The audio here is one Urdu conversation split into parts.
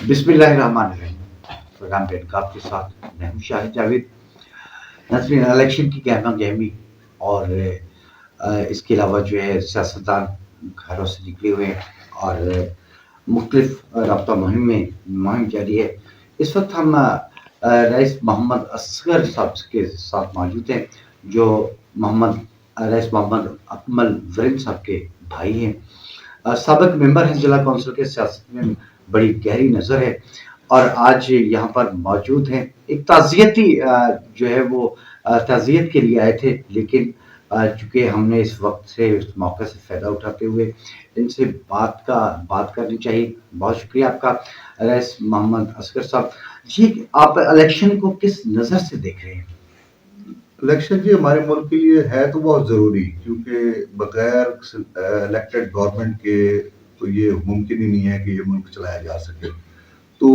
بسم اللہ الرحمن الرحیم. پروگرام پہ انقلاب کے ساتھ میں ہوں شاہد جاوید. ناظرین، الیکشن کی گہما گہمی اور اس کے علاوہ جو ہے سیاستدان گھروں سے نکلے ہوئے ہیں اور مختلف رابطہ مہم جاری ہے. اس وقت ہم رئیس محمد اصغر صاحب کے ساتھ موجود ہیں جو رئیس محمد اکمل ورن صاحب کے بھائی ہیں. سابق ممبر ہیں ضلع کونسل کے. سیاست میں بڑی گہری نظر ہے اور آج یہاں پر موجود ہیں. ایک تعزیتی جو ہے وہ تعزیت کے لیے آئے تھے، لیکن چونکہ ہم نے اس وقت سے اس موقع سے فائدہ اٹھاتے ہوئے ان سے بات کرنی چاہیے. بہت شکریہ آپ کا رئیس محمد اصغر صاحب. جی، آپ الیکشن کو کس نظر سے دیکھ رہے ہیں؟ الیکشن جی ہمارے ملک کے لیے ہے تو بہت ضروری، کیونکہ بغیر الیکٹڈ گورنمنٹ کے تو یہ ممکن ہی نہیں ہے کہ یہ ملک چلایا جا سکے. تو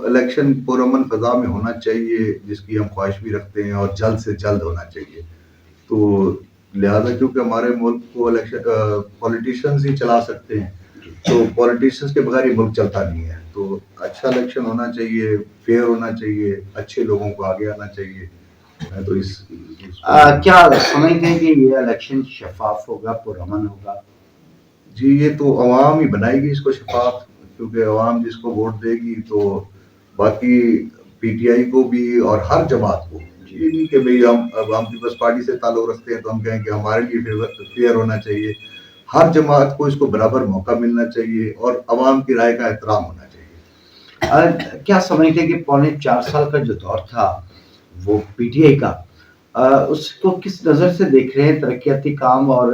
الیکشن پرامن فضا میں ہونا چاہیے، جس کی ہم خواہش بھی رکھتے ہیں، اور جلد سے جلد ہونا چاہیے. تو لہذا کیونکہ ہمارے ملک کو الیکشن پولیٹیشنز ہی چلا سکتے ہیں، تو پولیٹیشنز کے بغیر یہ ملک چلتا نہیں ہے. تو اچھا الیکشن ہونا چاہیے، فیئر ہونا چاہیے، اچھے لوگوں کو آگے آنا چاہیے. تو کیا سمجھتے ہیں کہ یہ الیکشن شفاف ہوگا، پرامن ہوگا؟ جی، یہ تو عوام ہی بنائے گی اس کو شفاف، کیونکہ عوام جس کو ووٹ دے گی تو باقی پی ٹی آئی کو بھی اور ہر جماعت کو، یہ نہیں کہ بھئی ہم پیپلز پارٹی سے تعلق رکھتے ہیں تو ہم کہیں کہ ہمارے لیے فیئر ہونا چاہیے. ہر جماعت کو اس کو برابر موقع ملنا چاہیے اور عوام کی رائے کا احترام ہونا چاہیے. کیا سمجھتے ہیں کہ 4.5 سال کا جو دور تھا وہ پی ٹی آئی کا، اس کو کس نظر سے دیکھ رہے ہیں؟ ترقیاتی کام اور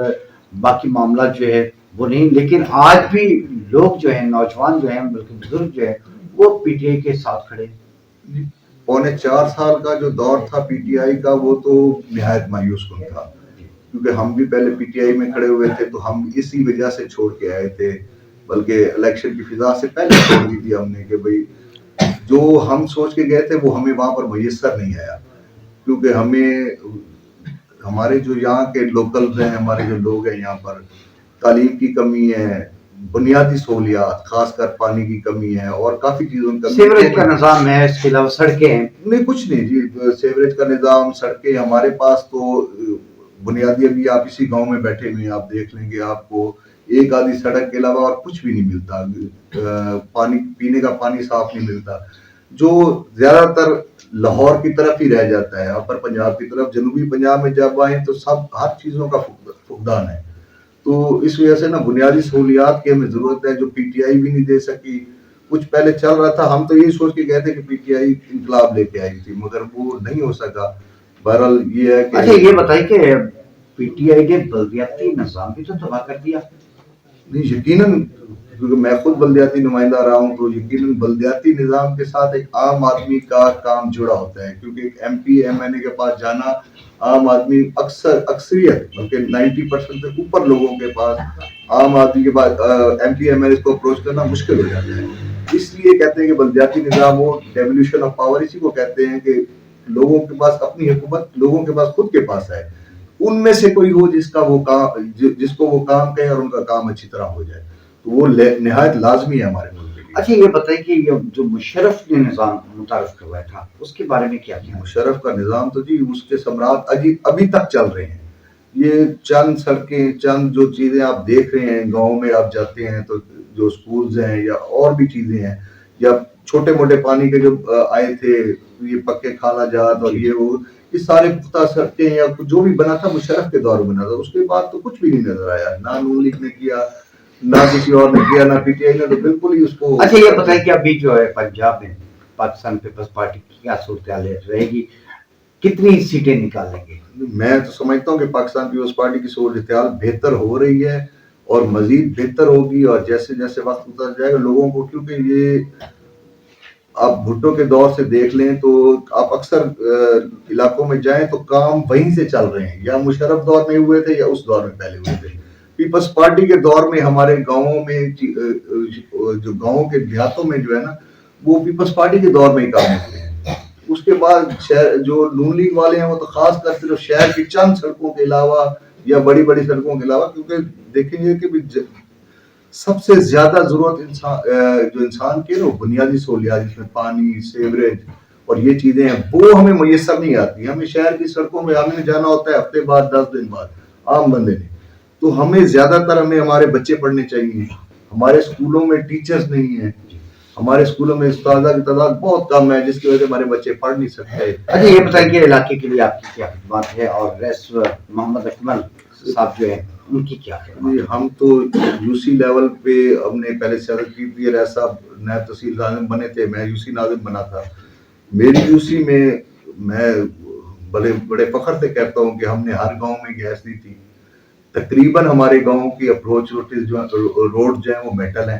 باقی معاملات جو ہے وہ نہیں، لیکن آج بھی لوگ جو ہیں، نوجوان جو ہیں، بلکہ بزرگ جو ہیں، وہ پی ٹی آئی کے ساتھ کھڑے. 4.5 سال کا جو دور تھا پی ٹی آئی کا، وہ تو نہایت مایوس کن تھا، کیونکہ ہم بھی پہلے پی ٹی آئی میں کھڑے ہوئے تھے تو ہم اسی وجہ سے چھوڑ کے آئے تھے، بلکہ الیکشن کی فضا سے پہلے چھوڑ دی تھی ہم نے کہ بھئی جو ہم سوچ کے گئے تھے وہ ہمیں وہاں پر میسر نہیں آیا. کیونکہ ہمارے جو یہاں کے لوکلز ہیں، ہمارے جو لوگ ہیں یہاں پر، تعلیم کی کمی ہے، بنیادی سہولیات خاص کر پانی کی کمی ہے، اور کافی چیزوں کی سیوریج کا نظام ہے، اس کے علاوہ سڑکیں ہیں. نہیں، کچھ نہیں جی. سیوریج کا نظام، سڑکیں ہمارے پاس تو بنیادی، ابھی آپ اسی گاؤں میں بیٹھے ہوئے ہیں، آپ دیکھ لیں گے آپ کو ایک آدھی سڑک کے علاوہ اور کچھ بھی نہیں ملتا. پانی، پینے کا پانی صاف نہیں ملتا، جو زیادہ تر لاہور کی طرف ہی رہ جاتا ہے. اپر پنجاب کی طرف، جنوبی پنجاب میں جب آئیں تو ہر چیزوں کا فقدان ہے. تو اس وجہ سے نا بنیادی سہولیات کی ہمیں ضرورت ہے، جو پی ٹی آئی بھی نہیں دے سکی. کچھ پہلے چل رہا تھا، ہم تو یہی سوچ کے گئے تھے کہ پی ٹی آئی انقلاب لے کے آئی تھی، مگر وہ نہیں ہو سکا. بہرحال یہ ہے کہ اچھا، یہ بتائیے کہ پی ٹی آئی نے بلدیاتی نظام بھی تو تباہ کر دیا. نہیں، یقیناً، کیونکہ میں خود بلدیاتی نمائندہ رہا ہوں، تو یقیناً بلدیاتی نظام کے ساتھ ایک عام آدمی کا کام جڑا ہوتا ہے. کیونکہ ایک ایم پی ایم این اے کے پاس جانا، عام آدمی اکثریت بلکہ 90% سے اوپر لوگوں کے پاس، عام آدمی کے پاس ایم پی ایم این اے کو اپروچ کرنا مشکل ہو جاتا ہے. اس لیے کہتے ہیں کہ بلدیاتی نظام وہ ڈیولیوشن آف پاور، اسی کو کہتے ہیں کہ لوگوں کے پاس اپنی حکومت لوگوں کے پاس خود کے پاس ہے. ان میں سے کوئی ہو جس کو وہ کام کہے اور ان کا کام اچھی طرح ہو جائے، تو وہ نہایت لازمی ہے ہمارے ملک کے لیے. اچھا، یہ بتائیے کہ یہ جو مشرف نے نظام متعارف کروایا تھا، اس کے بارے میں کیا کیا؟ مشرف کا نظام تو جی اس کے ثمرات ابھی تک چل رہے ہیں. یہ چند سڑکیں، چند جو چیزیں آپ دیکھ رہے ہیں، گاؤں میں آپ جاتے ہیں تو جو سکولز ہیں یا اور بھی چیزیں ہیں، یا چھوٹے موٹے پانی کے جو آئے تھے، یہ پکے خالہ جات اور یہ سارے پختہ سڑکیں یا جو بھی بنا تھا مشرف کے دور میں بنا تھا. اس کے بعد تو کچھ بھی نہیں نظر آیا، نہ نون لیگ نے کیا، نہ کسی اور نے کیا، نہ پی ٹی آئی نے، تو بالکل ہی اس کو. اچھا، یہ بتائیے کہ ابھی جو ہے پنجاب میں پاکستان پیپلز پارٹی کی کیا صورتحال رہے گی؟ کتنی سیٹیں نکالیں گے؟ میں تو سمجھتا ہوں کہ پاکستان پیپلز پارٹی کی صورتحال بہتر ہو رہی ہے اور مزید بہتر ہوگی. اور جیسے جیسے وقت گزر جائے گا لوگوں کو، کیونکہ یہ آپ بھٹو کے دور سے دیکھ لیں تو آپ اکثر علاقوں میں جائیں تو کام وہیں سے چل رہے ہیں، یا مشرف دور میں ہوئے تھے یا اس دور میں پہلے ہوئے تھے. پیپلز پارٹی کے دور میں ہمارے گاؤں میں، جو گاؤں کے دیہاتوں میں جو ہے نا، وہ پیپلز پارٹی کے دور میں ہی کام ہوتے ہیں. اس کے بعد جو نون لیگ والے ہیں وہ تو خاص کر صرف شہر کی چند سڑکوں کے علاوہ یا بڑی بڑی سڑکوں کے علاوہ، کیونکہ دیکھیں گے کہ سب سے زیادہ ضرورت جو انسان کی ہے وہ بنیادی سہولیات جس میں پانی، سیوریج اور یہ چیزیں ہیں وہ ہمیں میسر نہیں آتی. ہمیں شہر کی سڑکوں میں ہمیں جانا ہوتا ہے ہفتے بعد 10 دن بعد عام بندے نے. تو ہمیں زیادہ تر ہمارے بچے پڑھنے چاہیے. ہمارے اسکولوں میں ٹیچرز نہیں ہیں, ہمارے اسکولوں میں استادہ کی تعداد بہت کم ہے جس کی وجہ سے ہمارے بچے پڑھ نہیں سکتے. اچھا یہ بتائیے کہ علاقے کے لیے آپ کی کیا خدمات ہے اور ریس محمد اکمل صاحب جو ہیں ان کی کیا خدمات؟ ہم تو یو سی لیول پہ ہم نے پہلے سیاست کی تھی. ریس صاحب نائب تحصیل ناظم بنے تھے, میں یو سی ناظم بنا تھا. میری یو سی میں بڑے فخر سے کہتا ہوں کہ ہم نے ہر گاؤں میں گیس دی تھی. تقریباً ہمارے گاؤں کی اپروچ روڈ جو ہیں وہ میٹل ہیں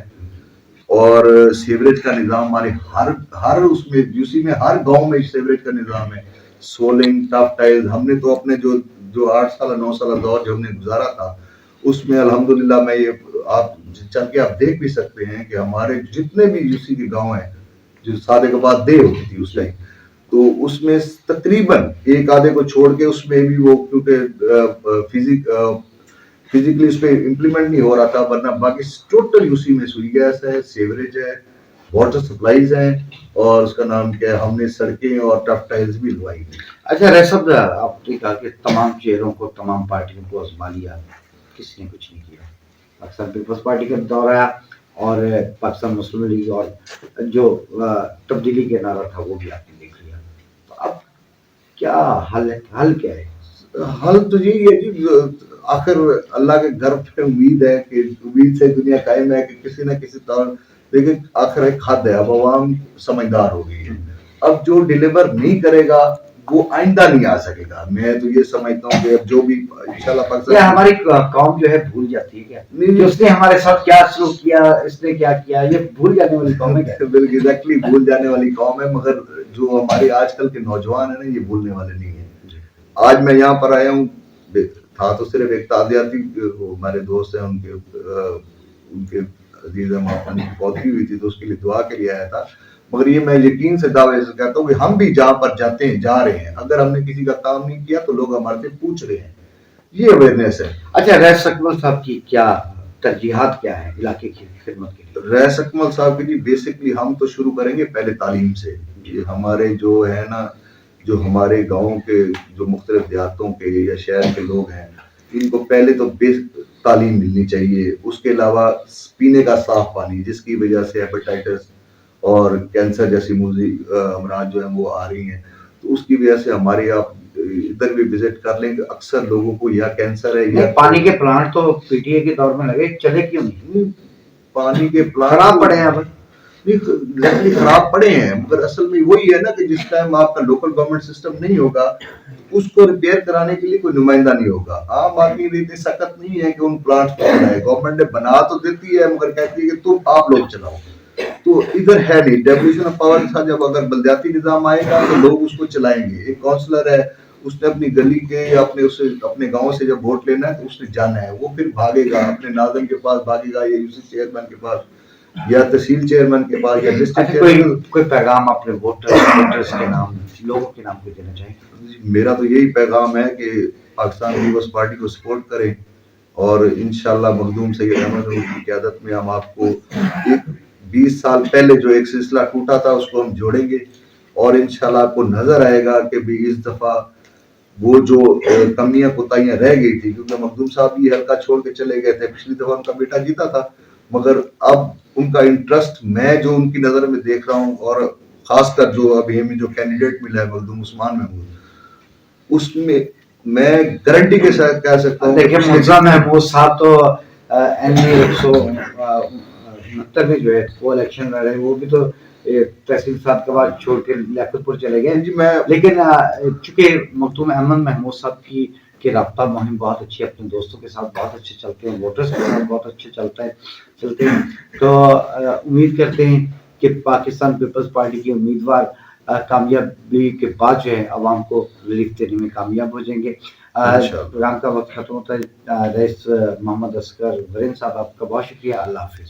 اور سیوریج کا نظام ہمارے ہر اس میں یو سی میں ہر گاؤں میں سیوریج کا نظام ہے. سولنگ ٹاپ ٹائل ہم نے تو اپنے جو 8 سالہ 9 سالہ دور جو ہم نے گزارا تھا اس میں الحمدللہ میں یہ آپ چل کے آپ دیکھ بھی سکتے ہیں کہ ہمارے جتنے بھی یو سی کے گاؤں ہیں جو سادے کے بعد دے ہوتی تھی اس ٹائم تو اس میں تقریباً ایک آدھے کو چھوڑ کے اس میں بھی وہ کیونکہ فزیکلی اس پہ امپلیمنٹ نہیں ہو رہا تھا, ورنہ باقی ٹوٹل یو سی میں سوئی گیس ہے, سیوریج ہے, واٹر سپلائیز ہیں اور اس کا نام کیا ہے, ہم نے سڑکیں اور ٹف ٹائلز بھی لگوائی. اچھا ریسب آپ نے کہا کہ تمام چہروں کو تمام پارٹیوں کو آزما لیا, کسی نے کچھ نہیں کیا. پاکستان پیپلز پارٹی کا دور آیا اور پاکستان مسلم لیگ اور جو تبدیلی کا نعرہ تھا وہ بھی آپ نے دیکھ لیا. تو اب کیا حل کیا ہے؟ حل تو یہی ہے جی, آخر اللہ کے گھر پہ امید ہے کہ امید سے دنیا قائم ہے کہ کسی نہ کسی طور, لیکن آخر ایک حد ہے. اب عوام سمجھدار ہو گئی ہے, اب جو ڈیلیور نہیں کرے گا وہ آئندہ نہیں آ سکے گا. میں تو یہ سمجھتا ہوں کہ اب جو بھی انشاءاللہ پاکستان ہماری قوم جو ہے بھول جاتی ہے کیا کہ اس نے ہمارے ساتھ کیا سلوک کیا, اس نے کیا کیا, یہ بھول جانے والی قوم ہے. بالکل ایگزیکٹلی بھول جانے والی قوم ہے, مگر جو ہمارے آج کل کے نوجوان ہیں نا یہ بھولنے والے نہیں ہیں. آج میں یہاں پر آیا ہوں, تھا تو صرف ایک تعزیتی, ہمارے دوست ہیں ان کے عزیز ماپانی کی پودگی ہوئی تھی تو اس کے لیے دعا کے لیے آیا تھا. مگر یہ میں یقین سے دعوے سے کہتا ہوں کہ ہم بھی جہاں پر جاتے ہیں جا رہے ہیں, اگر ہم نے کسی کا کام نہیں کیا تو لوگ ہمارے سے پوچھ رہے ہیں, یہ اویئرنیس ہے. اچھا ریس اکمل صاحب کی کیا ترجیحات کیا ہے علاقے کی خدمت کے لیے؟ ریس اکمل صاحب کی جی بیسکلی ہم تو شروع کریں گے پہلے تعلیم سے. ہمارے جو ہے نا, جو ہمارے گاؤں کے جو مختلف دیہاتوں کے یا شہر کے لوگ ہیں ان کو پہلے تو تعلیم ملنی چاہیے. اس کے علاوہ پینے کا صاف پانی جس کی وجہ سے ہیپیٹائٹس اور کینسر جیسی موذی امراض جو ہیں وہ آ رہی ہیں, تو اس کی وجہ سے ہمارے آپ ادھر بھی وزٹ کر لیں کہ اکثر لوگوں کو یا کینسر ہے یا پانی کے پلانٹ تو پی ٹی اے کے دور میں لگے, چلے کیوں نہیں؟ پانی کے پلانٹ خراب پڑے ہیں, خراب پڑے ہیں, مگر اصل میں وہی ہے نا کہ جس ٹائم آپ کا لوکل گورنمنٹ سسٹم نہیں ہوگا اس کو ریپیئر کرانے کے لیے کوئی نمائندہ نہیں ہوگا. عام آدمی بھی اتنی سخت نہیں ہے کہ ان پلانٹ کو بنائے, گورنمنٹ نے بنا تو دیتی ہے مگر کہتی ہے کہ تم آپ لوگ چلاؤ. تو ادھر ہے نہیں ڈیولیشن آف پاور تھا, جب اگر بلدیاتی نظام آئے گا تو لوگ اس کو چلائیں گے. ایک کونسلر ہے اس نے اپنی گلی کے یا اپنے گاؤں سے جب ووٹ لینا ہے تو اس نے جانا ہے, وہ پھر بھاگے گا اپنے ناظم کے پاس, بھاگے گا یا یو سی چیئرمین کے پاس یا تحصیل چیئرمین کے پاس یا ڈسٹرکٹ چیئرمین. کوئی پیغام اپنے ووٹرز کے نام, لوگوں کے نام کو دینا چاہیں؟ میرا تو یہی پیغام ہے کہ پاکستان پیپلز پارٹی کو سپورٹ کریں اور انشاءاللہ مخدوم سید احمد کی قیادت میں ہم آپ کو 20 سال پہلے جو ایک سلسلہ ٹوٹا تھا اس کو ہم جوڑیں گے اور انشاءاللہ آپ کو نظر آئے گا کہ بھی اس دفعہ وہ جو کمیاں کوتاہیاں رہ گئی تھی, کیونکہ مخدوم صاحب یہ حلقہ چھوڑ کے چلے گئے تھے. پچھلی دفعہ ان کا بیٹا جیتا تھا مگر اب ان کا انٹرسٹ میں جو ان کی نظر میں دیکھ رہا ہوں, اور خاص کر جو ابھی ہمیں جو کینڈیڈیٹ ملا ہے مخدوم عثمان محمود, اس میں گارنٹی کے ساتھ کہہ سکتا ہوں. دیکھیں مرزا محمود صاحب تو ND 169 میں جو ہے وہ الیکشن لڑ رہے ہیں, وہ بھی تو تحصیل صاحب کے بعد چھوڑ کے لیاقت پور چلے گئے. لیکن چونکہ مخدوم احمد محمود صاحب کی رابطہ مہم بہت اچھی, اپنے دوستوں کے ساتھ بہت اچھے چلتے ہیں, ووٹرز کے ساتھ بہت اچھے چلتے ہیں, تو امید کرتے ہیں کہ پاکستان پیپلز پارٹی کے امیدوار کامیابی کے بعد جو ہے عوام کو ریلیف دینے میں کامیاب ہو جائیں گے. پروگرام کا وقت ختم ہوتا ہے. رئیس محمد اصغر ورین صاحب آپ کا بہت شکریہ. اللہ حافظ.